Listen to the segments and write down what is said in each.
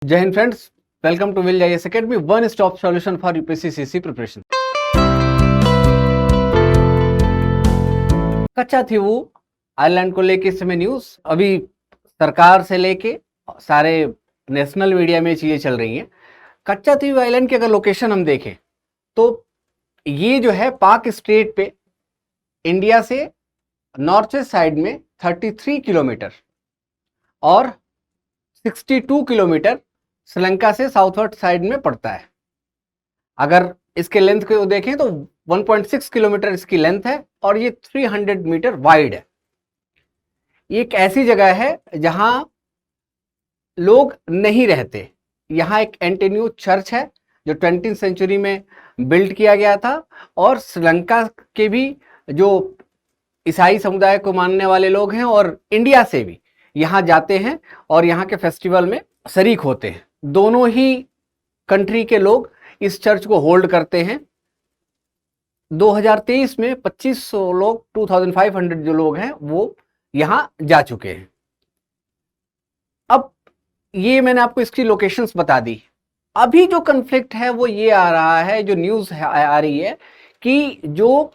जय Hind friends, welcome to will IAS academy, one stop solution for UPSC CC preparation. Katchatheevu island को लेके इस समय न्यूज अभी सरकार से लेके सारे नेशनल मीडिया में चीजें चल रही हैं। कच्चा थीवू आइलैंड की अगर लोकेशन हम देखें तो ये जो है पाक स्टेट पे इंडिया से नॉर्थ वेस्ट साइड में 33 किलोमीटर और 62 किलोमीटर श्रीलंका से साउथवर्ड साइड में पड़ता है। अगर इसके लेंथ को देखें तो 1.6 किलोमीटर इसकी लेंथ है और ये 300 मीटर वाइड है। ये एक ऐसी जगह है जहां लोग नहीं रहते। यहाँ एक एंटोनियो चर्च है जो 20वीं सेंचुरी में बिल्ड किया गया था और श्रीलंका के भी जो ईसाई समुदाय को मानने वाले लोग हैं और इंडिया से भी यहाँ जाते हैं और यहाँ के फेस्टिवल में शरीक होते हैं। दोनों ही कंट्री के लोग इस चर्च को होल्ड करते हैं। 2023 में 2500 लोग 2500 जो लोग हैं वो यहाँ जा चुके हैं। अब ये मैंने आपको इसकी लोकेशंस बता दी। अभी जो कन्फ्लिक्ट है वो ये आ रहा है, जो न्यूज़ आ रही है कि जो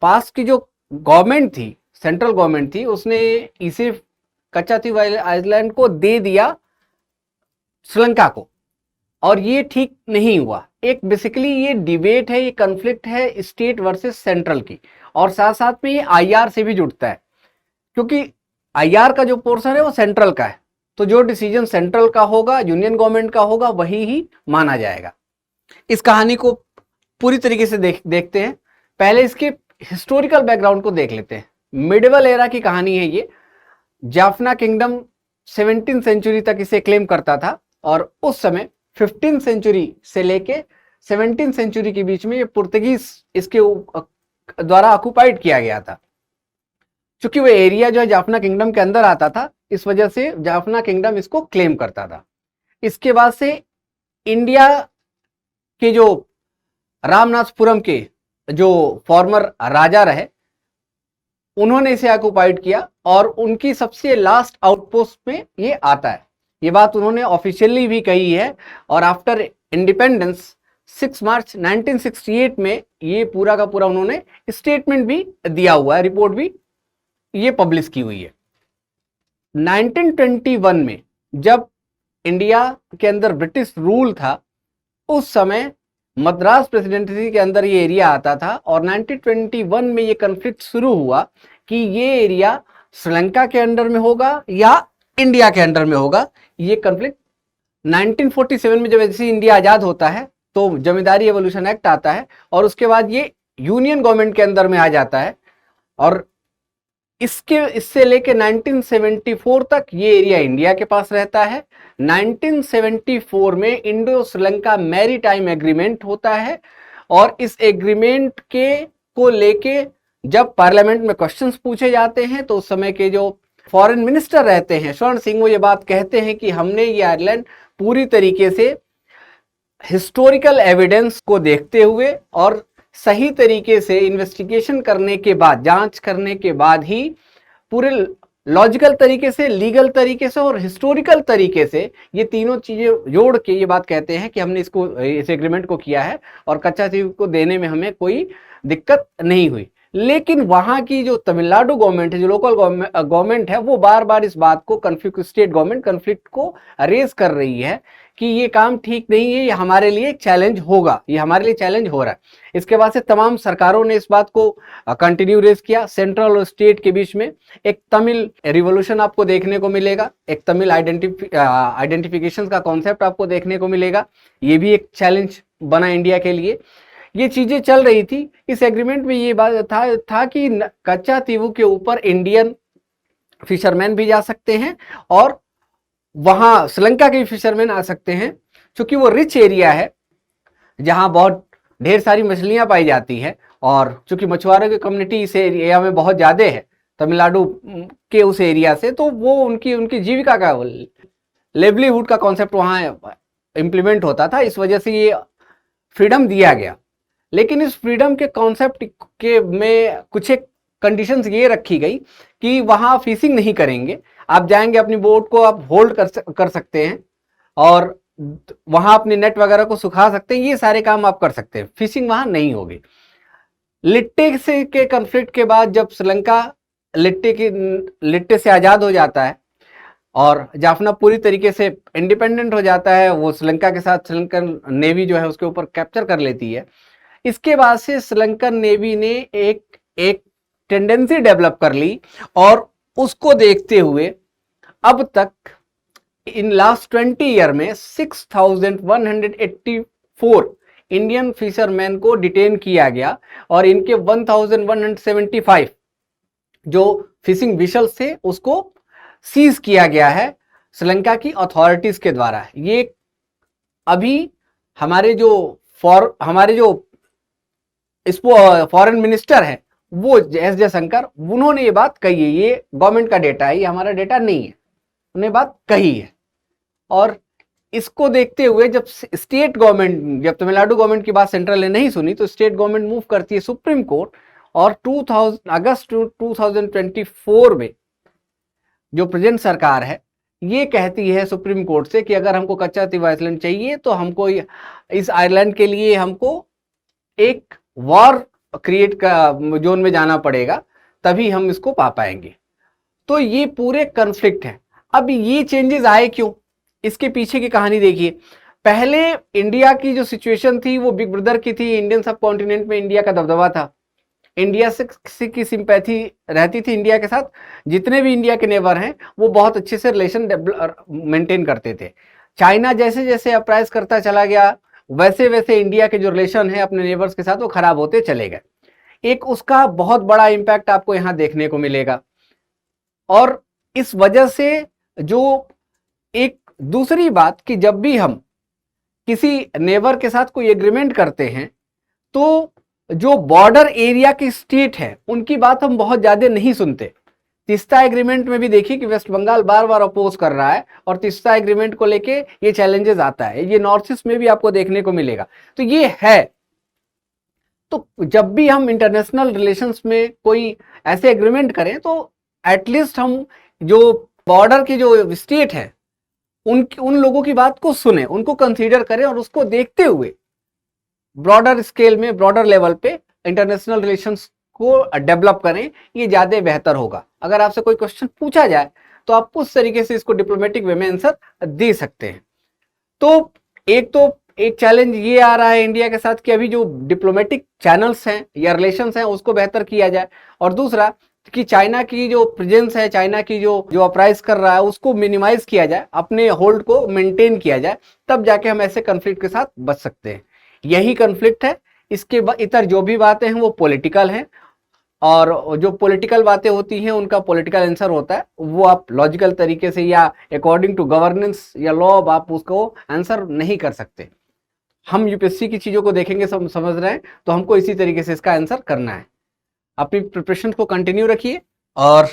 पास की जो गवर्नमेंट थी, सेंट्रल गवर्नमेंट थी, उसने इसे कच्चा थीवू आइलैंड को दे दिया श्रीलंका को और ये ठीक नहीं हुआ। एक बेसिकली ये डिबेट है, ये कन्फ्लिक्ट है स्टेट वर्सेस सेंट्रल की, और साथ साथ में ये आईआर से भी जुड़ता है क्योंकि आईआर का जो पोर्शन है वो सेंट्रल का है। तो जो डिसीजन सेंट्रल का होगा, यूनियन गवर्नमेंट का होगा, वही ही माना जाएगा। इस कहानी को पूरी तरीके से देखते हैं। पहले इसके हिस्टोरिकल बैकग्राउंड को देख लेते हैं। मिडिवल एरा की कहानी है ये। जाफना किंगडम 17वीं सेंचुरी तक इसे क्लेम करता था और उस समय 15वीं सेंचुरी से लेके 17वीं सेंचुरी के बीच में ये पुर्तगीज इसके द्वारा ऑक्युपाइड किया गया था। चूंकि वो एरिया जो है जाफना किंगडम के अंदर आता था, इस वजह से जाफना किंगडम इसको क्लेम करता था। इसके बाद से इंडिया के जो रामनाथपुरम के जो फॉर्मर राजा रहे, उन्होंने इसे ऑक्युपाइड किया और उनकी सबसे लास्ट आउटपोस्ट में ये आता है। ये बात उन्होंने ऑफिशियली भी कही है और आफ्टर इंडिपेंडेंस 6 मार्च 1968 में ये पूरा का पूरा उन्होंने स्टेटमेंट भी दिया हुआ है, रिपोर्ट भी ये पब्लिश की हुई है। 1921 में जब इंडिया के अंदर ब्रिटिश रूल था, उस समय मद्रास प्रेसिडेंसी के अंदर ये एरिया आता था और 1921 में ये कन्फ्लिक्ट शुरू हुआ कि ये एरिया श्रीलंका के अंडर में होगा या इंडिया के अंडर में होगा। ये कन्फ्लिक्ट 1947 में जब ऐसे इंडिया आज़ाद होता है तो जमींदारी एवोल्यूशन एक्ट आता है और उसके बाद ये यूनियन गवर्नमेंट के अंदर में आ जाता है और इससे लेके 1974 तक ये एरिया इंडिया के पास रहता है। 1974 में इंडो श्रीलंका मैरीटाइम एग्रीमेंट होता है और इस एग्रीमेंट को लेके जब पार्लियामेंट में क्वेश्चंस पूछे जाते हैं तो उस समय के जो फॉरेन मिनिस्टर रहते हैं स्वर्ण सिंह, वो ये बात कहते हैं कि हमने ये आइलैंड पूरी तरीके से हिस्टोरिकल एविडेंस को देखते हुए और सही तरीके से इन्वेस्टिगेशन करने के बाद, जांच करने के बाद ही पूरे लॉजिकल तरीके से, लीगल तरीके से और हिस्टोरिकल तरीके से ये तीनों चीजें जोड़ के ये बात कहते हैं कि हमने इस एग्रीमेंट को किया है और कच्चा थीवू को देने में हमें कोई दिक्कत नहीं हुई। लेकिन वहां की जो तमिलनाडु गवर्नमेंट है, जो लोकल गवर्नमेंट है, वो बार बार इस बात को स्टेट गवर्नमेंट कन्फ्लिक्ट को रेज कर रही है कि ये काम ठीक नहीं है, ये हमारे लिए चैलेंज होगा, ये हमारे लिए चैलेंज हो रहा है। इसके बाद से तमाम सरकारों ने इस बात को कंटिन्यू रेज किया। सेंट्रल और स्टेट के बीच में एक तमिल रिवॉल्यूशन आपको देखने को मिलेगा, एक तमिल आइडेंटिफिकेशन का कॉन्सेप्ट आपको देखने को मिलेगा। ये भी एक चैलेंज बना इंडिया के लिए। ये चीजें चल रही थी। इस एग्रीमेंट में ये बात था कि कच्चा थीवू के ऊपर इंडियन फिशरमैन भी जा सकते हैं और वहां श्रीलंका के फिशरमैन आ सकते हैं। क्योंकि वो रिच एरिया है जहां बहुत ढेर सारी मछलियां पाई जाती है और चूंकि मछुआरों की कम्युनिटी इस एरिया में बहुत ज्यादा है तमिलनाडु के उस एरिया से, तो वो उनकी जीविका का लेवलीहुड का कॉन्सेप्ट वहां इंप्लीमेंट होता था। इस वजह से ये फ्रीडम दिया गया। लेकिन इस फ्रीडम के कॉन्सेप्ट के में कुछ एक कंडीशंस ये रखी गई कि वहां फिशिंग नहीं करेंगे, आप जाएंगे अपनी बोट को आप होल्ड कर सकते हैं और वहां अपने नेट वगैरह को सुखा सकते हैं, ये सारे काम आप कर सकते हैं, फिशिंग वहां नहीं होगी। लिट्टे से के कन्फ्लिक्ट के बाद जब श्रीलंका लिट्टे से आजाद हो जाता है और जाफना पूरी तरीके से इंडिपेंडेंट हो जाता है, वो श्रीलंका के साथ श्रीलंकन नेवी जो है उसके ऊपर कैप्चर कर लेती है। इसके बाद से श्रीलंकन नेवी ने एक टेंडेंसी डेवलप कर ली और उसको देखते हुए अब तक इन लास्ट 20 ईयर में 6184 इंडियन फिशरमैन को डिटेन किया गया और इनके 1175 जो फिशिंग विशल्स थे उसको सीज किया गया है श्रीलंका की अथॉरिटीज के द्वारा। ये अभी हमारे जो फॉरेन मिनिस्टर हैं वो एस जयशंकर, उन्होंने ये बात कही है, ये गवर्नमेंट का डेटा है, ये हमारा डेटा नहीं है, उन्होंने बात कही है। और इसको देखते हुए जब स्टेट गवर्नमेंट, जब तमिलनाडु गवर्नमेंट की बात सेंट्रल ने नहीं सुनी तो स्टेट गवर्नमेंट मूव करती है सुप्रीम कोर्ट और अगस्त 2024 में जो प्रेजेंट सरकार है ये कहती है सुप्रीम कोर्ट से कि अगर हमको कच्चा तीवा आइलैंड चाहिए तो हमको इस आइलैंड के लिए हमको एक वॉर क्रिएट का जोन में जाना पड़ेगा, तभी हम इसको पा पाएंगे। तो ये पूरे कन्फ्लिक्ट है। अब ये चेंजेस आए क्यों, इसके पीछे की कहानी देखिए। पहले इंडिया की जो सिचुएशन थी वो बिग ब्रदर की थी, इंडियन सब कॉन्टिनेंट में इंडिया का दबदबा था, इंडिया से की सिंपैथी रहती थी इंडिया के साथ, जितने भी इंडिया के नेबर हैं वो बहुत अच्छे से रिलेशन मेंटेन करते थे। चाइना जैसे जैसे अपराइज करता चला गया वैसे वैसे इंडिया के जो रिलेशन है अपने नेबर्स के साथ वो खराब होते चले गए। एक उसका बहुत बड़ा इंपैक्ट आपको यहाँ देखने को मिलेगा। और इस वजह से जो एक दूसरी बात कि जब भी हम किसी नेबर के साथ कोई एग्रीमेंट करते हैं तो जो बॉर्डर एरिया की स्टेट है उनकी बात हम बहुत ज्यादा नहीं सुनते। तीस्ता एग्रीमेंट में भी देखिए कि वेस्ट बंगाल बार बार अपोज कर रहा है और तीस्ता एग्रीमेंट को लेके ये चैलेंजेस आता है, ये नॉर्थ ईस्ट में भी आपको देखने को मिलेगा। तो ये है, तो जब भी हम इंटरनेशनल रिलेशंस में कोई ऐसे एग्रीमेंट करें तो एटलीस्ट हम जो बॉर्डर की जो स्टेट है उन लोगों की बात को सुने, उनको कंसीडर करें और उसको देखते हुए ब्रॉडर स्केल में, ब्रॉडर लेवल पे इंटरनेशनल रिलेशंस को डेवलप करें, ये ज्यादा बेहतर होगा। अगर आपसे कोई क्वेश्चन पूछा जाए तो आप उस तरीके से इसको डिप्लोमेटिक वे में आंसर दे सकते हैं। तो एक चैलेंज ये आ रहा है इंडिया के साथ कि अभी जो डिप्लोमेटिक चैनल्स हैं या रिलेशंस हैं उसको बेहतर किया जाए, और दूसरा कि चाइना की जो प्रेजेंस है, चाइना की जो अपराइज कर रहा है उसको मिनिमाइज किया जाए, अपने होल्ड को मेंटेन किया जाए, तब जाके हम ऐसे कन्फ्लिक्ट के साथ बच सकते हैं। यही कन्फ्लिक्ट है। इसके इतर जो भी बातें हैं वो पॉलिटिकल हैं, और जो पॉलिटिकल बातें होती हैं उनका पॉलिटिकल आंसर होता है, वो आप लॉजिकल तरीके से या अकॉर्डिंग टू गवर्नेंस या लॉ आप उसको आंसर नहीं कर सकते। हम यूपीएससी की चीज़ों को देखेंगे, समझ रहे हैं, तो हमको इसी तरीके से इसका आंसर करना है। अपनी प्रिपरेशन को कंटिन्यू रखिए और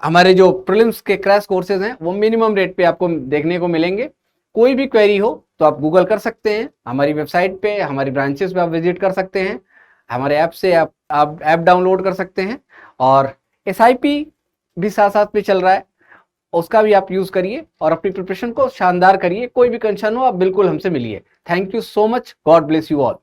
हमारे जो प्रीलिम्स के क्रैश कोर्सेज हैं वो मिनिमम रेट पे आपको देखने को मिलेंगे। कोई भी क्वेरी हो तो आप गूगल कर सकते हैं, हमारी वेबसाइट पे, हमारी ब्रांचेस पे आप विजिट कर सकते हैं, हमारे ऐप से आप ऐप डाउनलोड कर सकते हैं, और SIP भी साथ साथ में चल रहा है, उसका भी आप यूज करिए और अपनी प्रिपरेशन को शानदार करिए। कोई भी कंसर्न हो आप बिल्कुल हमसे मिलिए। Thank you so much, God bless you all.